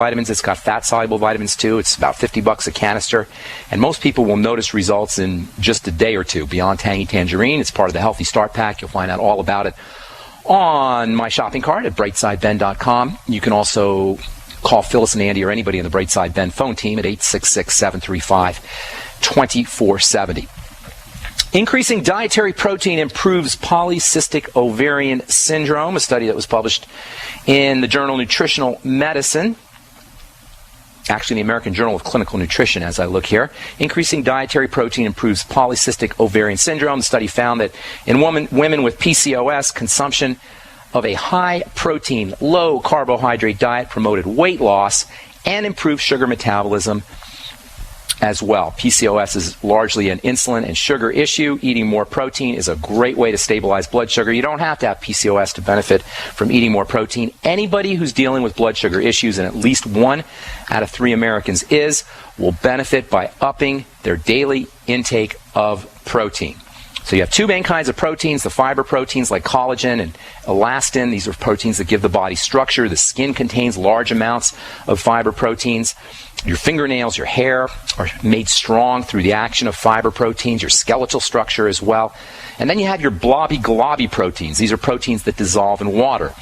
vitamins. It's got fat-soluble vitamins too. It's about $50 a canister. And most people will notice results in just a day or two. Beyond Tangy Tangerine, it's part of the Healthy Start Pack. You'll find out all about it on my shopping cart at brightsideben.com. You can also call Phyllis and Andy or anybody in the Brightside Ben phone team at 866-735-2470. Increasing dietary protein improves polycystic ovarian syndrome, a study that was published in the journal Nutritional Medicine, actually the American Journal of Clinical Nutrition as I look here. Increasing dietary protein improves polycystic ovarian syndrome. The study found that in women with PCOS, consumption of a high-protein, low-carbohydrate diet promoted weight loss and improved sugar metabolism as well. PCOS is largely an insulin and sugar issue. Eating more protein is a great way to stabilize blood sugar. You don't have to have PCOS to benefit from eating more protein. Anybody who's dealing with blood sugar issues, and at least 1 out of 3 Americans will benefit by upping their daily intake of protein. So you have 2 main kinds of proteins, the fiber proteins like collagen and elastin. These are proteins that give the body structure. The skin contains large amounts of fiber proteins. Your fingernails, your hair are made strong through the action of fiber proteins, your skeletal structure as well. And then you have your globby proteins. These are proteins that dissolve in water.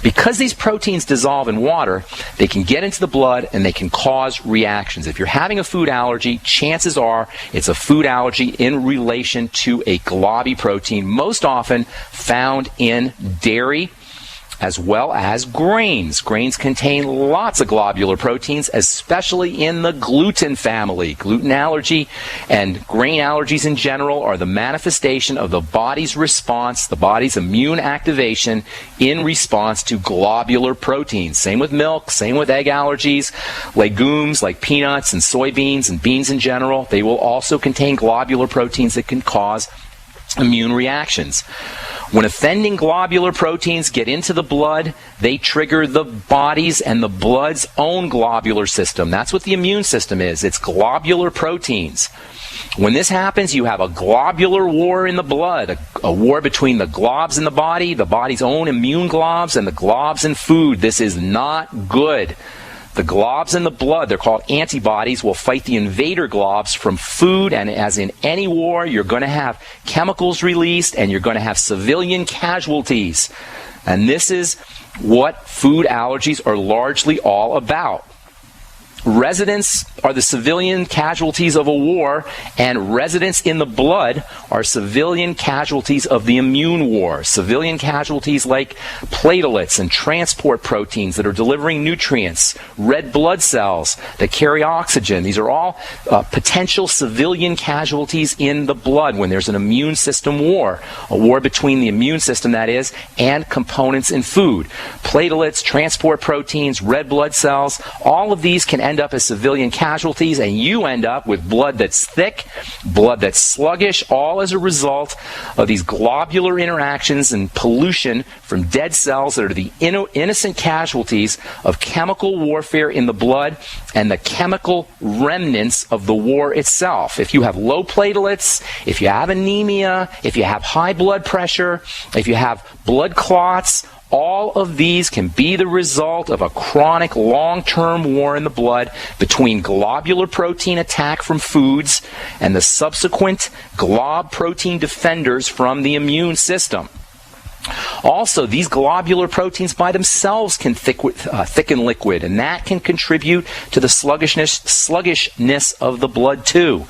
Because these proteins dissolve in water, they can get into the blood and they can cause reactions. If you're having a food allergy, chances are it's a food allergy in relation to a globby protein, most often found in dairy as well as grains. Grains contain lots of globular proteins, especially in the gluten family. Gluten allergy and grain allergies in general are the manifestation of the body's response, the body's immune activation in response to globular proteins. Same with milk, same with egg allergies. Legumes like peanuts and soybeans and beans in general, they will also contain globular proteins that can cause immune reactions. When offending globular proteins get into the blood, they trigger the body's and the blood's own globular system. That's what the immune system is. It's globular proteins. When this happens, you have a globular war in the blood, a war between the globs in the body's own immune globs, and the globs in food. This is not good. The globs in the blood, they're called antibodies, will fight the invader globs from food, and as in any war, you're going to have chemicals released and you're going to have civilian casualties. And this is what food allergies are largely all about. Residents are the civilian casualties of a war, and residents in the blood are civilian casualties of the immune war. Civilian casualties like platelets and transport proteins that are delivering nutrients, red blood cells that carry oxygen. These are all potential civilian casualties in the blood when there's an immune system war, a war between the immune system, that is, and components in food. Platelets, transport proteins, red blood cells, all of these can end up as civilian casualties, and you end up with blood that's thick, blood that's sluggish, all as a result of these globular interactions and pollution from dead cells that are the innocent casualties of chemical warfare in the blood and the chemical remnants of the war itself. If you have low platelets, if you have anemia, if you have high blood pressure, if you have blood clots, all of these can be the result of a chronic long-term war in the blood between globular protein attack from foods and the subsequent glob protein defenders from the immune system. Also, these globular proteins by themselves can thicken liquid, and that can contribute to the sluggishness of the blood too.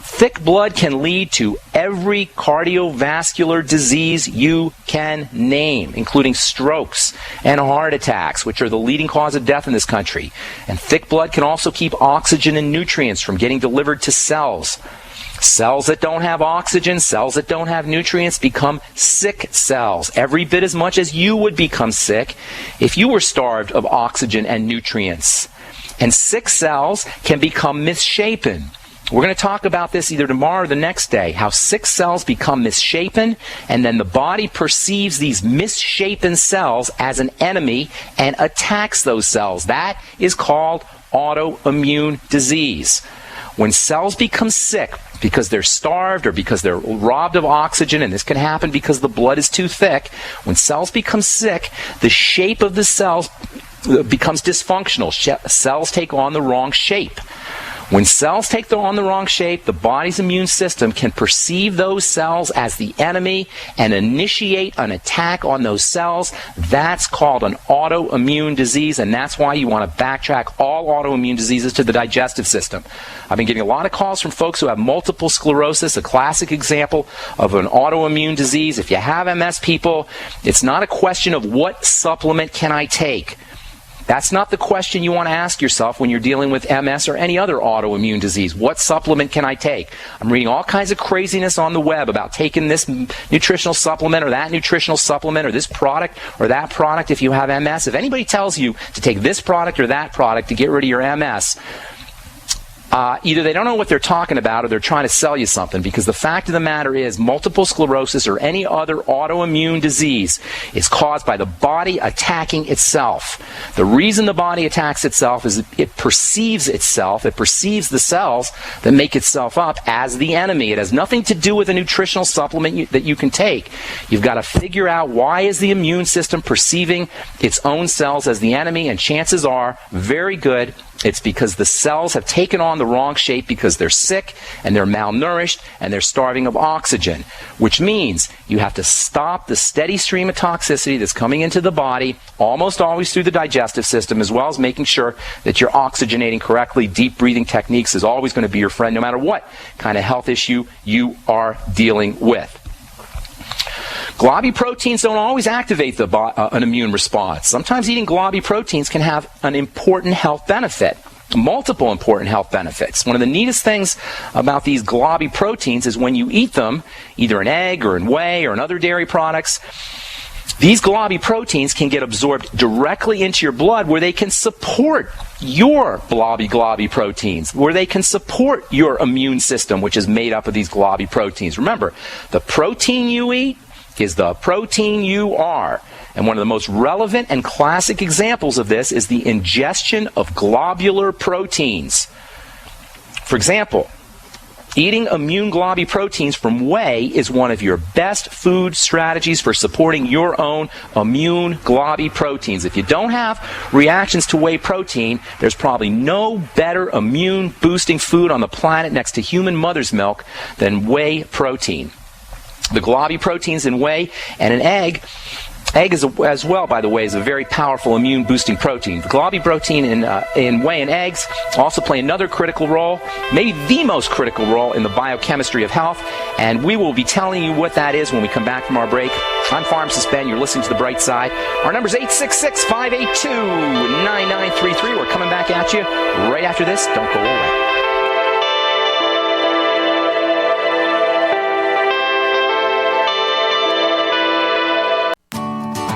Thick blood can lead to every cardiovascular disease you can name, including strokes and heart attacks, which are the leading cause of death in this country. And thick blood can also keep oxygen and nutrients from getting delivered to cells. Cells that don't have oxygen, cells that don't have nutrients become sick cells, every bit as much as you would become sick if you were starved of oxygen and nutrients. And sick cells can become misshapen. We're going to talk about this either tomorrow or the next day, how sick cells become misshapen, and then the body perceives these misshapen cells as an enemy and attacks those cells. That is called autoimmune disease. When cells become sick because they're starved or because they're robbed of oxygen, and this can happen because the blood is too thick, when cells become sick, the shape of the cells becomes dysfunctional. Cells take on the wrong shape. When cells take on the wrong shape, the body's immune system can perceive those cells as the enemy and initiate an attack on those cells. That's called an autoimmune disease, and that's why you want to backtrack all autoimmune diseases to the digestive system. I've been getting a lot of calls from folks who have multiple sclerosis, a classic example of an autoimmune disease. If you have MS, people, it's not a question of what supplement can I take. That's not the question you want to ask yourself when you're dealing with MS or any other autoimmune disease. What supplement can I take? I'm reading all kinds of craziness on the web about taking this nutritional supplement or that nutritional supplement or this product or that product if you have MS. If anybody tells you to take this product or that product to get rid of your MS, either they don't know what they're talking about or they're trying to sell you something, because the fact of the matter is multiple sclerosis or any other autoimmune disease is caused by the body attacking itself. The reason the body attacks itself is it perceives the cells that make itself up as the enemy. It has nothing to do with a nutritional supplement that you can take. You've got to figure out why is the immune system perceiving its own cells as the enemy, and chances are very good it's because the cells have taken on the wrong shape because they're sick and they're malnourished and they're starving of oxygen, which means you have to stop the steady stream of toxicity that's coming into the body, almost always through the digestive system, as well as making sure that you're oxygenating correctly. Deep breathing techniques is always going to be your friend no matter what kind of health issue you are dealing with. Globby proteins don't always activate an immune response. Sometimes eating globby proteins can have an important health benefit, multiple important health benefits. One of the neatest things about these globby proteins is when you eat them, either in egg or in whey or in other dairy products, these globby proteins can get absorbed directly into your blood where they can support your globby proteins, where they can support your immune system, which is made up of these globby proteins. Remember, the protein you eat is the protein you are. And one of the most relevant and classic examples of this is the ingestion of globular proteins. For example, eating immune globby proteins from whey is one of your best food strategies for supporting your own immune globby proteins. If you don't have reactions to whey protein, there's probably no better immune boosting food on the planet next to human mother's milk than whey protein. The globby proteins in whey and in egg is as well, by the way, is a very powerful immune boosting protein. The globby protein in whey and eggs also play another critical role, maybe the most critical role in the biochemistry of health, and we will be telling you what that is when we come back from our break. I'm Pharmacist Ben. You're listening to The Bright Side. Our number is 866-582-9933. We're coming back at you right after this. Don't go away.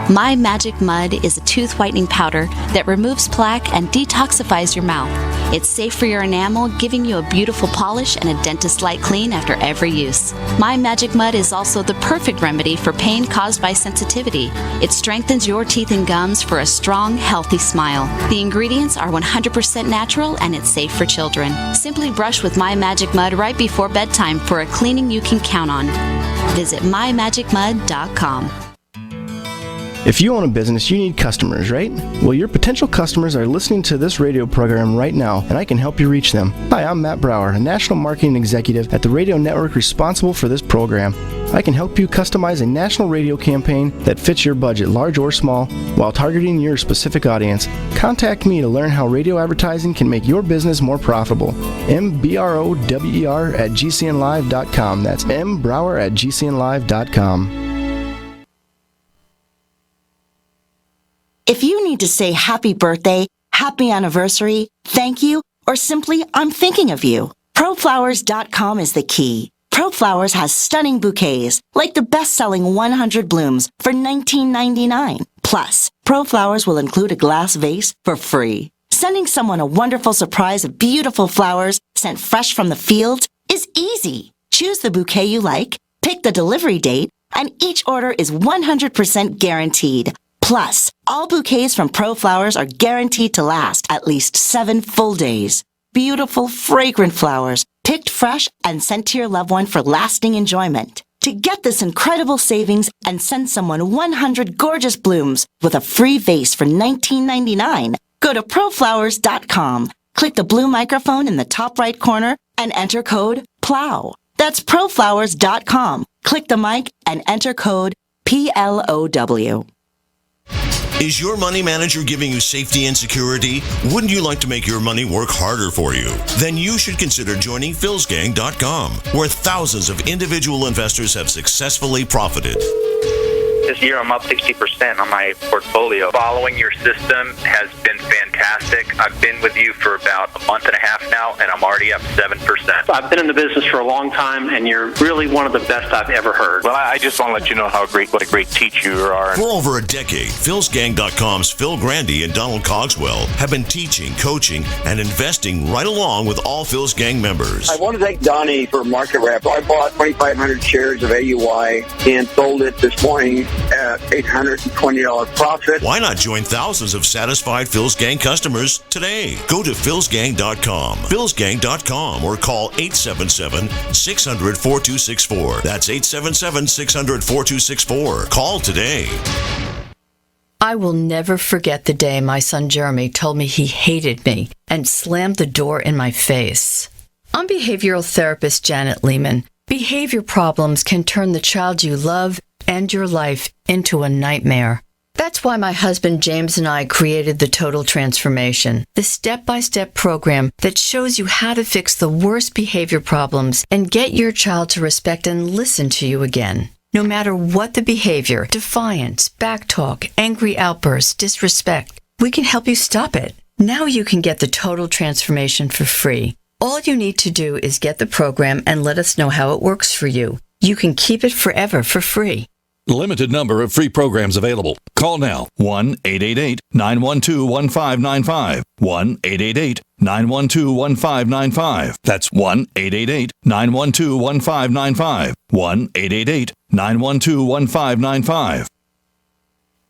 My Magic Mud is a tooth whitening powder that removes plaque and detoxifies your mouth. It's safe for your enamel, giving you a beautiful polish and a dentist-like clean after every use. My Magic Mud is also the perfect remedy for pain caused by sensitivity. It strengthens your teeth and gums for a strong, healthy smile. The ingredients are 100% natural and it's safe for children. Simply brush with My Magic Mud right before bedtime for a cleaning you can count on. Visit mymagicmud.com. If you own a business, you need customers, right? Well, your potential customers are listening to this radio program right now, and I can help you reach them. Hi, I'm Matt Brower, a national marketing executive at the radio network responsible for this program. I can help you customize a national radio campaign that fits your budget, large or small, while targeting your specific audience. Contact me to learn how radio advertising can make your business more profitable. mbrower@gcnlive.com. That's mbrower@gcnlive.com. If you need to say happy birthday, happy anniversary, thank you, or simply I'm thinking of you, ProFlowers.com is the key. ProFlowers has stunning bouquets, like the best-selling 100 blooms for $19.99. Plus, ProFlowers will include a glass vase for free. Sending someone a wonderful surprise of beautiful flowers sent fresh from the fields is easy. Choose the bouquet you like, pick the delivery date, and each order is 100% guaranteed. Plus, all bouquets from ProFlowers are guaranteed to last at least 7 full days. beautiful, fragrant flowers, picked fresh and sent to your loved one for lasting enjoyment. To get this incredible savings and send someone 100 gorgeous blooms with a free vase for $19.99, go to proflowers.com. Click the blue microphone in the top right corner and enter code PLOW. That's proflowers.com. Click the mic and enter code PLOW. Is your money manager giving you safety and security? Wouldn't you like to make your money work harder for you? Then you should consider joining philsgang.com, where thousands of individual investors have successfully profited. This year I'm up 60% on my portfolio. Following your system has been fantastic. I've been with you for about a month and a half now, and I'm already up 7%. I've been in the business for a long time, and you're really one of the best I've ever heard. Well, I just want to let you know what a great teacher you are. For over a decade, philsgang.com's Phil Grandy and Donald Cogswell have been teaching, coaching, and investing right along with all Phil's Gang members. I want to thank Donnie for market rep. I bought 2,500 shares of AUI and sold it this morning at $820 profit. Why not join thousands of satisfied Phil's Gang customers today? Go to philsgang.com, philsgang.com, or call 877-600-4264. That's 877-600-4264. Call today. I will never forget the day my son Jeremy told me he hated me and slammed the door in my face. I'm behavioral therapist Janet Lehman. Behavior problems can turn the child you love and your life into a nightmare. That's why my husband James and I created the Total Transformation, the step-by-step program that shows you how to fix the worst behavior problems and get your child to respect and listen to you again. No matter what the behavior, defiance, backtalk, angry outbursts, disrespect, we can help you stop it. Now you can get the Total Transformation for free. All you need to do is get the program and let us know how it works for you. You can keep it forever for free. Limited number of free programs available. Call now. 1-888-912-1595. 1-888-912-1595. That's 1-888-912-1595. 1-888-912-1595.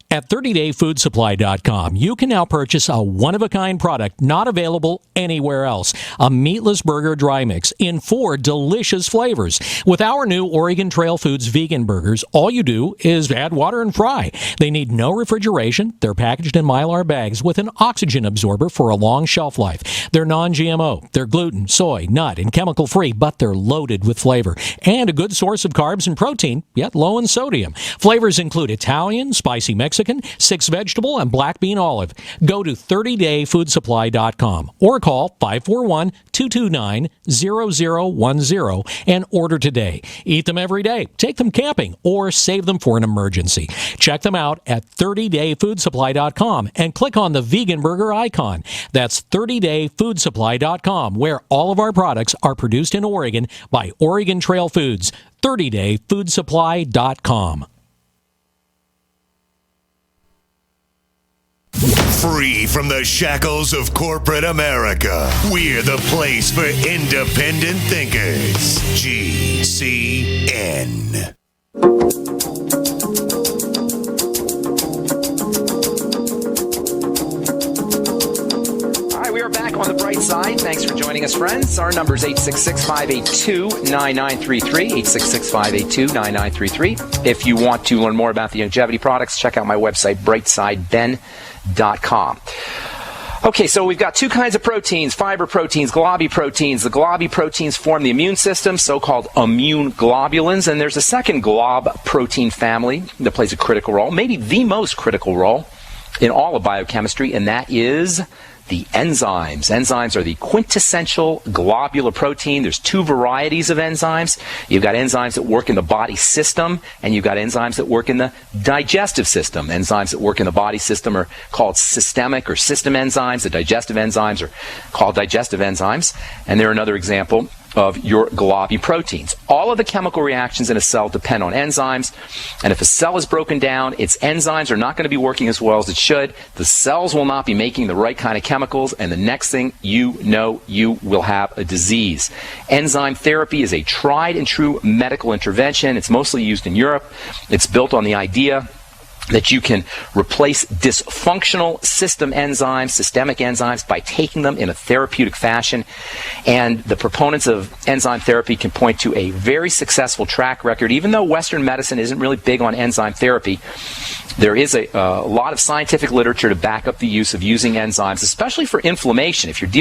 At 30dayfoodsupply.com, you can now purchase a one-of-a-kind product not available anywhere else. A meatless burger dry mix in 4 delicious flavors. With our new Oregon Trail Foods vegan burgers, all you do is add water and fry. They need no refrigeration. They're packaged in Mylar bags with an oxygen absorber for a long shelf life. They're non-GMO. They're gluten, soy, nut, and chemical-free, but they're loaded with flavor. And a good source of carbs and protein, yet low in sodium. Flavors include Italian, spicy Mexican, 6 vegetable, and black bean olive. Go to 30dayfoodsupply.com or call 541-229-0010 and order today. Eat them every day, take them camping, or save them for an emergency. Check them out at 30dayfoodsupply.com and click on the vegan burger icon. That's 30dayfoodsupply.com, where all of our products are produced in Oregon by Oregon Trail Foods. 30dayfoodsupply.com. Free from the shackles of corporate America, we're the place for independent thinkers. GCN. All right, we are back on the bright side. Thanks for joining us, friends. Our number is 866-582-9933, 866-582-9933. If you want to learn more about the longevity products, check out my website, brightsideben.com. Okay, so we've got 2 kinds of proteins, fiber proteins, globular proteins. The globular proteins form the immune system, so-called immune globulins, and there's a second glob protein family that plays a critical role, maybe the most critical role in all of biochemistry, and that is the enzymes. Enzymes are the quintessential globular protein. There's 2 varieties of enzymes. You've got enzymes that work in the body system, and you've got enzymes that work in the digestive system. Enzymes that work in the body system are called systemic or system enzymes. The digestive enzymes are called digestive enzymes. And they're another example of your globular proteins. All of the chemical reactions in a cell depend on enzymes, and if a cell is broken down, its enzymes are not going to be working as well as it should. The cells will not be making the right kind of chemicals, and the next thing you know, you will have a disease. Enzyme therapy is a tried and true medical intervention. It's mostly used in Europe. It's built on the idea that you can replace dysfunctional systemic enzymes by taking them in a therapeutic fashion. And the proponents of enzyme therapy can point to a very successful track record. Even though Western medicine isn't really big on enzyme therapy, there is a lot of scientific literature to back up the use of using enzymes, especially for inflammation. If you're dealing